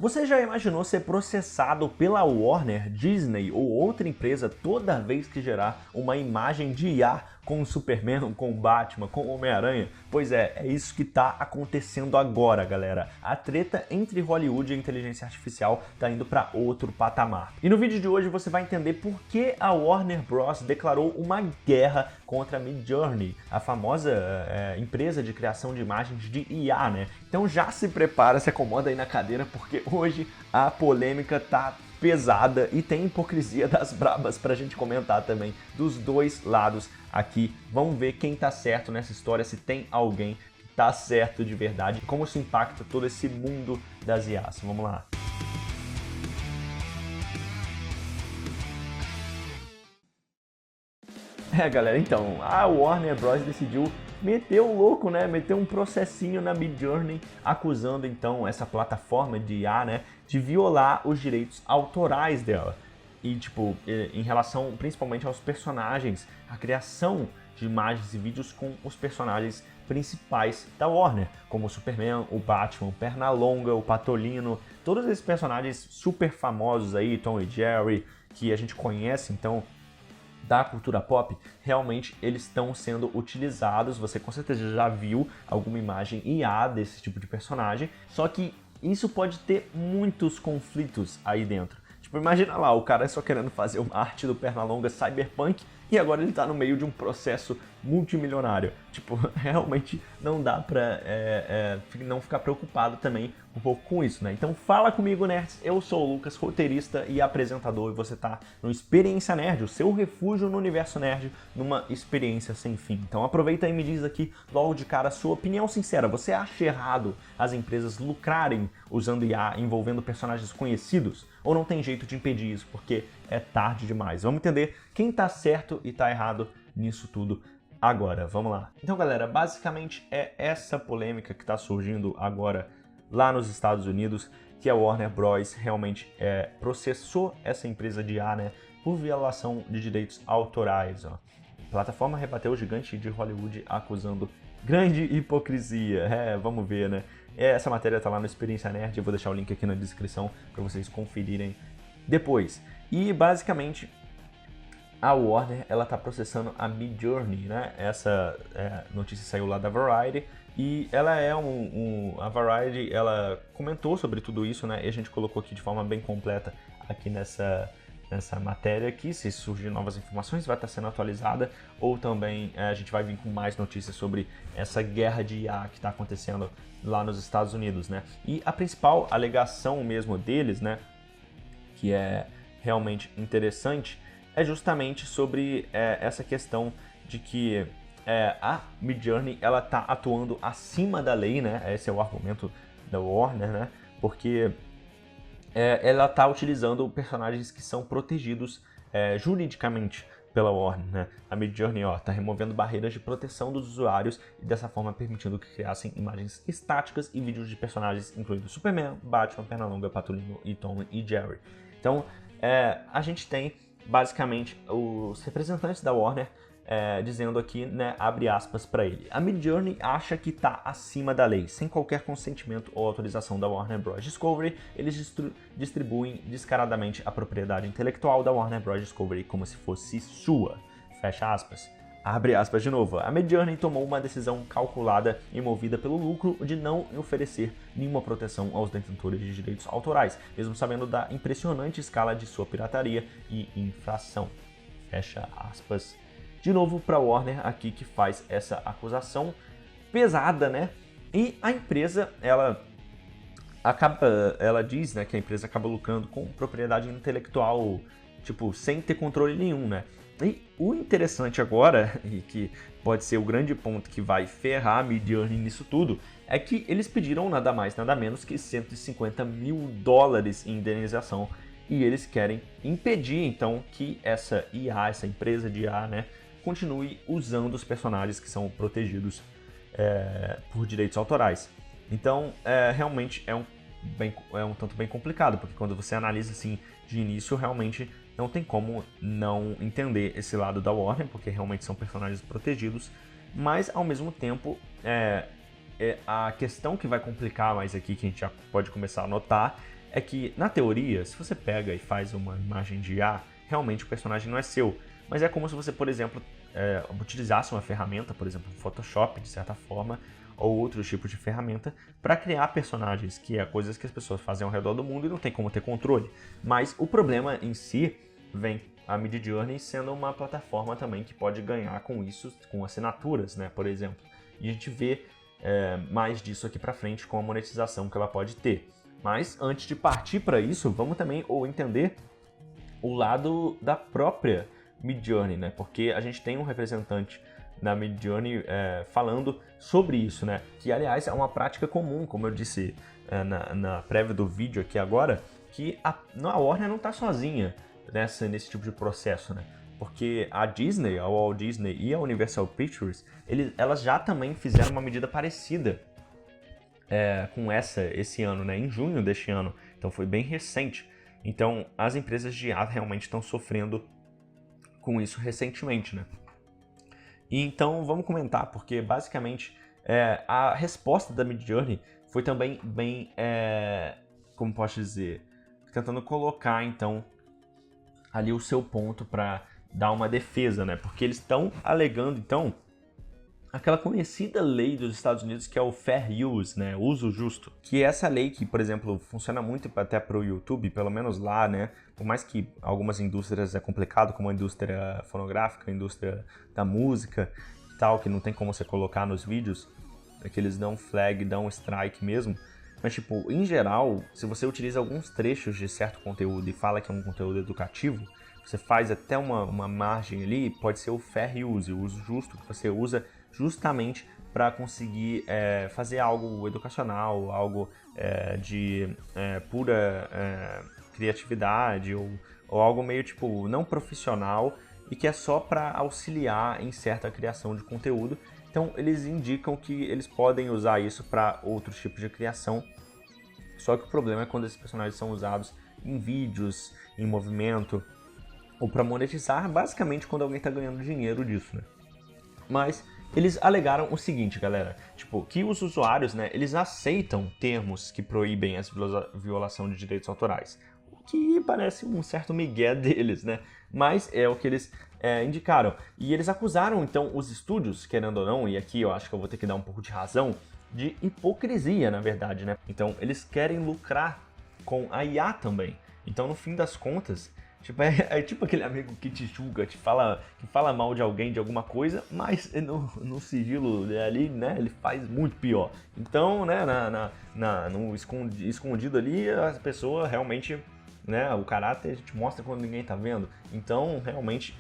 Você já imaginou ser processado pela Warner, Disney ou outra empresa toda vez que gerar uma imagem de IA com o Superman, com o Batman, com o Homem-Aranha? Pois é isso que tá acontecendo agora, galera. A treta entre Hollywood e a inteligência artificial tá indo para outro patamar. E no vídeo de hoje você vai entender por que a Warner Bros. Declarou uma guerra contra a Midjourney, a famosa empresa de criação de imagens de IA, né? Então já se prepara, se acomoda aí na cadeira, porque hoje a polêmica tá pesada e tem hipocrisia das brabas pra gente comentar também dos dois lados aqui. Vamos ver quem tá certo nessa história, se tem alguém que tá certo de verdade, como isso impacta todo esse mundo das IAs. Vamos lá. Galera, então, a Warner Bros. Decidiu meter o louco, né? Meter um processinho na Midjourney, acusando então essa plataforma de IA, né, de violar os direitos autorais dela. E tipo, em relação principalmente aos personagens, a criação de imagens e vídeos com os personagens principais da Warner, como o Superman, o Batman, o Pernalonga, o Patolino, todos esses personagens super famosos aí, Tom e Jerry, que a gente conhece então da cultura pop, realmente eles estão sendo utilizados. Você com certeza já viu alguma imagem IA desse tipo de personagem, só que isso pode ter muitos conflitos aí dentro. Tipo, imagina lá, o cara só querendo fazer uma arte do Pernalonga cyberpunk e agora ele tá no meio de um processo multimilionário. Tipo, realmente não dá pra não ficar preocupado também um pouco com isso, né? Então fala comigo, nerds. Eu sou o Lucas, roteirista e apresentador, e você tá no Experiência Nerd, o seu refúgio no universo nerd, numa experiência sem fim. Então aproveita e me diz aqui logo de cara a sua opinião sincera. Você acha errado as empresas lucrarem usando IA envolvendo personagens conhecidos? Ou não tem jeito de impedir isso porque é tarde demais? Vamos entender quem tá certo e tá errado nisso tudo agora. Vamos lá. Então, galera, basicamente é essa polêmica que tá surgindo agora lá nos Estados Unidos, que a Warner Bros. Realmente processou essa empresa de IA, né, por violação de direitos autorais. Ó. A plataforma rebateu o gigante de Hollywood acusando grande hipocrisia. Vamos ver, né? Essa matéria tá lá no Experiência Nerd, eu vou deixar o link aqui na descrição para vocês conferirem depois. E basicamente a Warner, ela tá processando a Midjourney, né? Essa notícia saiu lá da Variety e ela a Variety, ela comentou sobre tudo isso, né? E a gente colocou aqui de forma bem completa aqui nessa matéria aqui. Se surgir novas informações, vai estar sendo atualizada, ou também a gente vai vir com mais notícias sobre essa guerra de IA que está acontecendo lá nos Estados Unidos, né? E a principal alegação mesmo deles, né, que é realmente interessante, é justamente sobre essa questão de que a Midjourney, ela tá atuando acima da lei, né? Esse é o argumento da Warner, né? Porque ela tá utilizando personagens que são protegidos juridicamente pela Warner, né? A Midjourney, tá removendo barreiras de proteção dos usuários e dessa forma permitindo que criassem imagens estáticas e vídeos de personagens incluindo Superman, Batman, Pernalonga, Patolino e Tom e Jerry. Então, a gente tem basicamente os representantes da Warner dizendo aqui, né, abre aspas para ele: a Midjourney acha que está acima da lei, sem qualquer consentimento ou autorização da Warner Bros. Discovery, eles distribuem descaradamente a propriedade intelectual da Warner Bros. Discovery como se fosse sua, fecha aspas. Abre aspas de novo. A Midjourney tomou uma decisão calculada e movida pelo lucro de não oferecer nenhuma proteção aos detentores de direitos autorais, mesmo sabendo da impressionante escala de sua pirataria e infração. Fecha aspas. De novo para a Warner aqui, que faz essa acusação pesada, né? E a empresa, ela diz, né, que a empresa acaba lucrando com propriedade intelectual, tipo, sem ter controle nenhum, né? E o interessante agora, e que pode ser o grande ponto que vai ferrar a Midjourney nisso tudo, é que eles pediram nada mais, nada menos que $150 mil em indenização, e eles querem impedir, então, que essa IA, essa empresa de IA, né, continue usando os personagens que são protegidos por direitos autorais. Então, realmente é um tanto bem complicado, porque quando você analisa assim de início, realmente não tem como não entender esse lado da Warner, porque realmente são personagens protegidos, mas ao mesmo tempo a questão que vai complicar mais aqui, que a gente já pode começar a notar, é que, na teoria, se você pega e faz uma imagem de IA, realmente o personagem não é seu. Mas é como se você, por exemplo, utilizasse uma ferramenta, por exemplo, o Photoshop, de certa forma, ou outros tipos de ferramenta, para criar personagens, que é coisas que as pessoas fazem ao redor do mundo e não tem como ter controle. Mas o problema em si vem a Midjourney sendo uma plataforma também que pode ganhar com isso, com assinaturas, né, por exemplo. E a gente vê mais disso aqui para frente com a monetização que ela pode ter. Mas antes de partir para isso, vamos também entender o lado da própria Midjourney, né? Porque a gente tem um representante na Midjourney falando sobre isso, né? Que, aliás, é uma prática comum, como eu disse na prévia do vídeo aqui agora, que a Warner não está sozinha nesse tipo de processo, né? Porque a Disney, a Walt Disney e a Universal Pictures, elas já também fizeram uma medida parecida com esse ano, né? Em junho deste ano. Então foi bem recente. Então as empresas de IA realmente estão sofrendo com isso recentemente, né? E então vamos comentar, porque basicamente a resposta da Midjourney foi também bem, como posso dizer, tentando colocar então ali o seu ponto para dar uma defesa, né? Porque eles estão alegando então aquela conhecida lei dos Estados Unidos que é o Fair Use, né? Uso justo. Que é essa lei que, por exemplo, funciona muito até para o YouTube, pelo menos lá, né? Por mais que algumas indústrias é complicado, como a indústria fonográfica, a indústria da música e tal, que não tem como você colocar nos vídeos, que eles dão flag, dão strike mesmo. Mas, tipo, em geral, se você utiliza alguns trechos de certo conteúdo e fala que é um conteúdo educativo, você faz até uma margem ali, pode ser o fair use, o uso justo, que você usa justamente para conseguir fazer algo educacional, algo de pura criatividade ou algo meio tipo não profissional e que é só para auxiliar em certa criação de conteúdo. Então eles indicam que eles podem usar isso para outros tipos de criação, só que o problema é quando esses personagens são usados em vídeos, em movimento, ou para monetizar, basicamente quando alguém está ganhando dinheiro disso, né? Mas eles alegaram o seguinte, galera, tipo, que os usuários, né, eles aceitam termos que proíbem essa violação de direitos autorais, o que parece um certo migué deles, né, mas é o que eles indicaram. E eles acusaram, então, os estúdios, querendo ou não, e aqui eu acho que eu vou ter que dar um pouco de razão, de hipocrisia, na verdade, né, então eles querem lucrar com a IA também. Então, no fim das contas, tipo, é tipo aquele amigo que te julga, que fala mal de alguém, de alguma coisa, mas no sigilo ali, né, ele faz muito pior. Então, né, no escondido ali, a pessoa realmente, né, o caráter a gente mostra quando ninguém tá vendo. Então, realmente,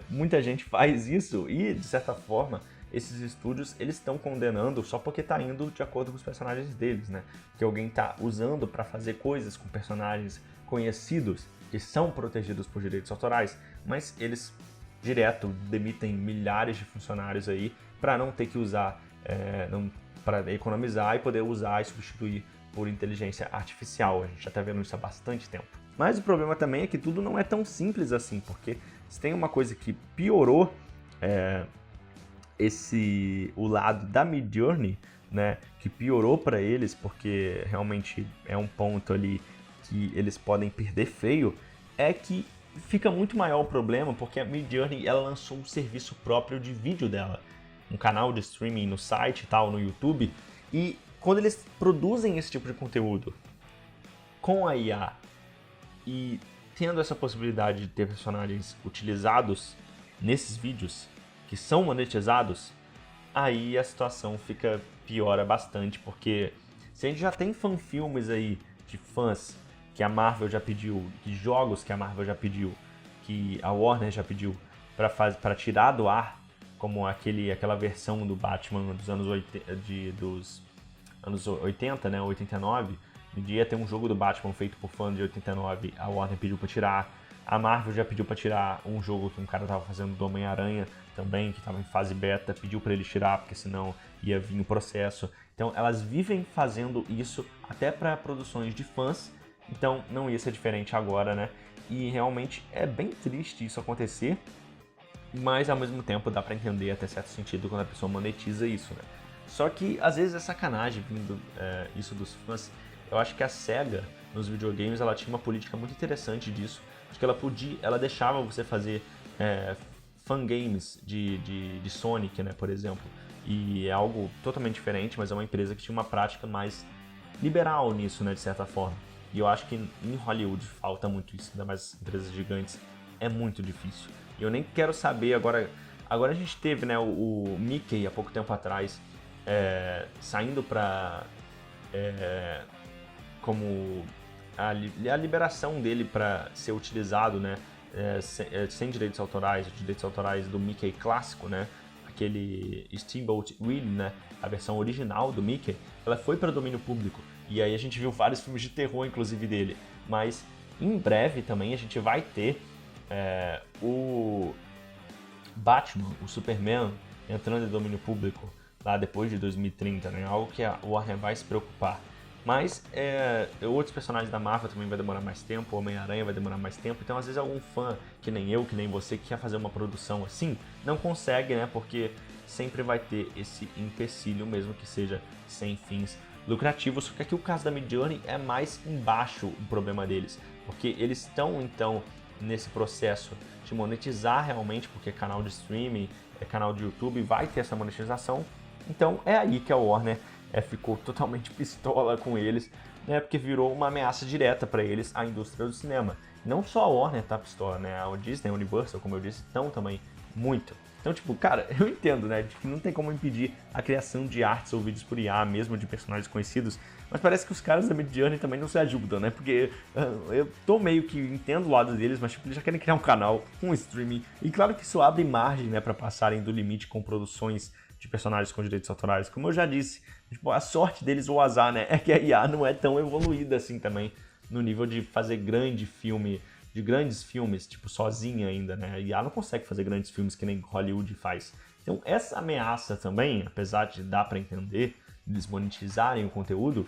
muita gente faz isso e, de certa forma, esses estúdios, eles estão condenando só porque tá indo de acordo com os personagens deles, né? Que alguém tá usando para fazer coisas com personagens conhecidos que são protegidos por direitos autorais, mas eles direto demitem milhares de funcionários aí para não ter que usar, para economizar e poder usar e substituir por inteligência artificial. A gente já está vendo isso há bastante tempo. Mas o problema também é que tudo não é tão simples assim, porque se tem uma coisa que piorou o lado da Midjourney, né, que piorou para eles, porque realmente é um ponto ali que eles podem perder feio, é que fica muito maior o problema, porque a Midjourney ela lançou um serviço próprio de vídeo dela, um canal de streaming no site e tal, no YouTube, e quando eles produzem esse tipo de conteúdo com a IA e tendo essa possibilidade de ter personagens utilizados nesses vídeos que são monetizados, aí a situação piora bastante, porque se a gente já tem fanfilmes aí de fãs que a Marvel já pediu, que jogos que a Marvel já pediu, que a Warner já pediu para tirar do ar, como aquela versão do Batman dos anos 80, né, 89, um dia tem um jogo do Batman feito por fã de 89, a Warner pediu para tirar, a Marvel já pediu para tirar um jogo que um cara tava fazendo do Homem-Aranha também, que estava em fase beta, pediu para ele tirar, porque senão ia vir o processo. Então elas vivem fazendo isso até para produções de fãs, então não ia ser diferente agora, né? E realmente é bem triste isso acontecer, mas ao mesmo tempo dá para entender até certo sentido quando a pessoa monetiza isso, né? Só que às vezes é sacanagem vindo isso dos fãs. Eu acho que a SEGA, nos videogames, ela tinha uma política muito interessante disso, porque ela deixava você fazer fangames de Sonic, né, por exemplo, e é algo totalmente diferente, mas é uma empresa que tinha uma prática mais liberal nisso, né, de certa forma. E eu acho que em Hollywood falta muito isso, ainda mais empresas gigantes, é muito difícil. E eu nem quero saber agora. Agora a gente teve, né, o Mickey há pouco tempo atrás saindo para como a liberação dele para ser utilizado, né, sem direitos autorais, os direitos autorais do Mickey clássico, né, aquele Steamboat Willie, né, a versão original do Mickey, ela foi para domínio público. E aí a gente viu vários filmes de terror, inclusive, dele. Mas em breve também a gente vai ter o Batman, o Superman, entrando em domínio público lá depois de 2030, né? Algo que a Warner vai se preocupar. Mas outros personagens da Marvel também vai demorar mais tempo, o Homem-Aranha vai demorar mais tempo, então às vezes algum fã, que nem eu, que nem você, que quer fazer uma produção assim, não consegue, né? Porque sempre vai ter esse empecilho, mesmo que seja sem fins lucrativos. Só que aqui o caso da Midjourney é mais embaixo o problema deles, porque eles estão então nesse processo de monetizar realmente, porque canal de streaming, canal de YouTube vai ter essa monetização. Então é aí que a Warner ficou totalmente pistola com eles, né, porque virou uma ameaça direta para eles, a indústria do cinema. Não só a Warner tá pistola, né, a Disney, a Universal, como eu disse, estão também muito. Então, tipo, cara, eu entendo, né, de que não tem como impedir a criação de artes ou vídeos por IA, mesmo de personagens conhecidos, mas parece que os caras da Midjourney também não se ajudam, né, porque eu tô meio que entendo o lado deles, mas tipo, eles já querem criar um canal, um streaming, e claro que isso abre margem, né, para passarem do limite com produções de personagens com direitos autorais. Como eu já disse, tipo, a sorte deles, ou o azar, né, é que a IA não é tão evoluída assim também, no nível de fazer grandes filmes, tipo, sozinha ainda, né? A IA não consegue fazer grandes filmes que nem Hollywood faz. Então, essa ameaça também, apesar de dar para entender, eles monetizarem o conteúdo,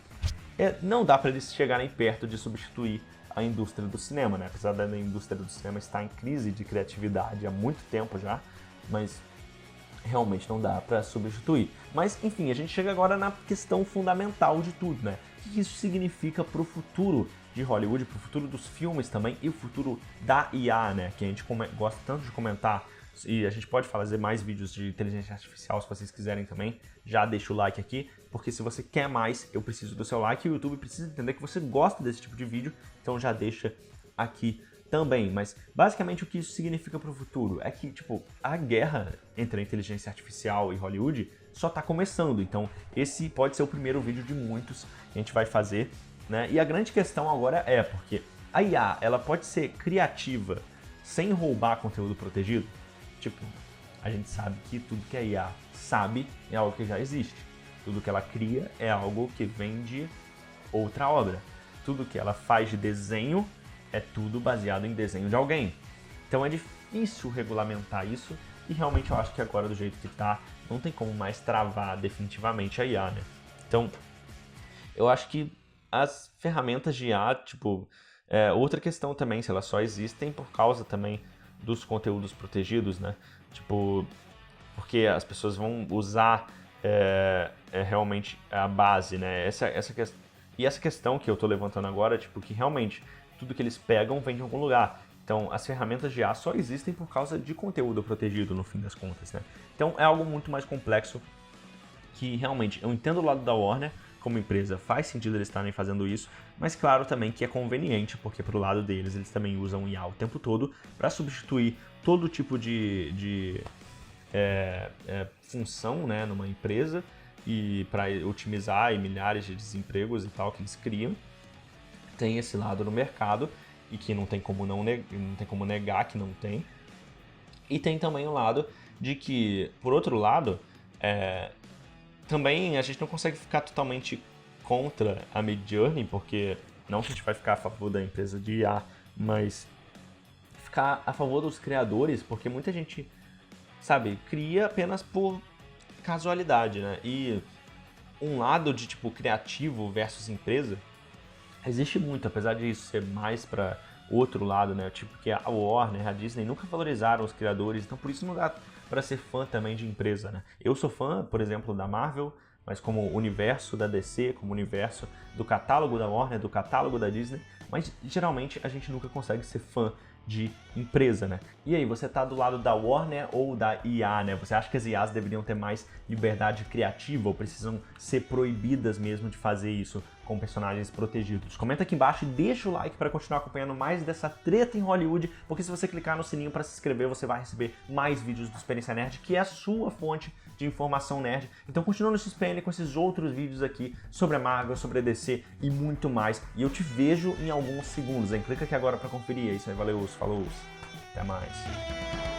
não dá para eles chegarem perto de substituir a indústria do cinema, né? Apesar da indústria do cinema estar em crise de criatividade há muito tempo já, mas realmente não dá para substituir. Mas, enfim, a gente chega agora na questão fundamental de tudo, né? O que isso significa para o futuro de Hollywood, para o futuro dos filmes também e o futuro da IA, né? Que a gente gosta tanto de comentar, e a gente pode fazer mais vídeos de inteligência artificial se vocês quiserem também. Já deixa o like aqui, porque se você quer mais, eu preciso do seu like e o YouTube precisa entender que você gosta desse tipo de vídeo, então já deixa aqui também. Mas basicamente o que isso significa para o futuro é que, tipo, a guerra entre a inteligência artificial e Hollywood só está começando, então esse pode ser o primeiro vídeo de muitos que a gente vai fazer, né? E a grande questão agora é porque a IA, ela pode ser criativa sem roubar conteúdo protegido? Tipo, a gente sabe que tudo que a IA sabe é algo que já existe. Tudo que ela cria é algo que vem de outra obra. Tudo que ela faz de desenho é tudo baseado em desenho de alguém. Então é difícil regulamentar isso e realmente eu acho que agora do jeito que tá, não tem como mais travar definitivamente a IA, né? Então, eu acho que as ferramentas de IA, tipo, outra questão também, se elas só existem por causa também dos conteúdos protegidos, né? Tipo, porque as pessoas vão usar realmente a base, né? E essa questão que eu tô levantando agora, tipo, que realmente tudo que eles pegam vem de algum lugar. Então, as ferramentas de IA só existem por causa de conteúdo protegido, no fim das contas, né? Então, é algo muito mais complexo que realmente eu entendo o lado da Warner, como empresa faz sentido eles estarem fazendo isso, mas claro também que é conveniente, porque pro lado deles eles também usam IA o tempo todo para substituir todo tipo de função, né, numa empresa e para otimizar e milhares de desempregos e tal que eles criam. Tem esse lado no mercado e que não tem como não tem como negar que não tem. E tem também o lado de que, por outro lado, também a gente não consegue ficar totalmente contra a Midjourney, porque não que a gente vai ficar a favor da empresa de IA, mas ficar a favor dos criadores, porque muita gente, sabe, cria apenas por casualidade, né? E um lado de tipo criativo versus empresa existe muito, apesar de isso ser mais para outro lado, né? Tipo que a Warner, a Disney nunca valorizaram os criadores, então por isso não dá para ser fã também de empresa, né? Eu sou fã, por exemplo, da Marvel, mas como universo da DC, como universo do catálogo da Warner, do catálogo da Disney, mas geralmente a gente nunca consegue ser fã de empresa, né? E aí, você tá do lado da Warner ou da IA, né? Você acha que as IAs deveriam ter mais liberdade criativa ou precisam ser proibidas mesmo de fazer isso com personagens protegidos? Comenta aqui embaixo e deixa o like para continuar acompanhando mais dessa treta em Hollywood, porque se você clicar no sininho para se inscrever, você vai receber mais vídeos do Experiência Nerd, que é a sua fonte de informação nerd. Então continua no XPN com esses outros vídeos aqui sobre a Marvel, sobre a DC e muito mais. E eu te vejo em alguns segundos, hein? Clica aqui agora para conferir. É isso aí, valeu, falou, até mais.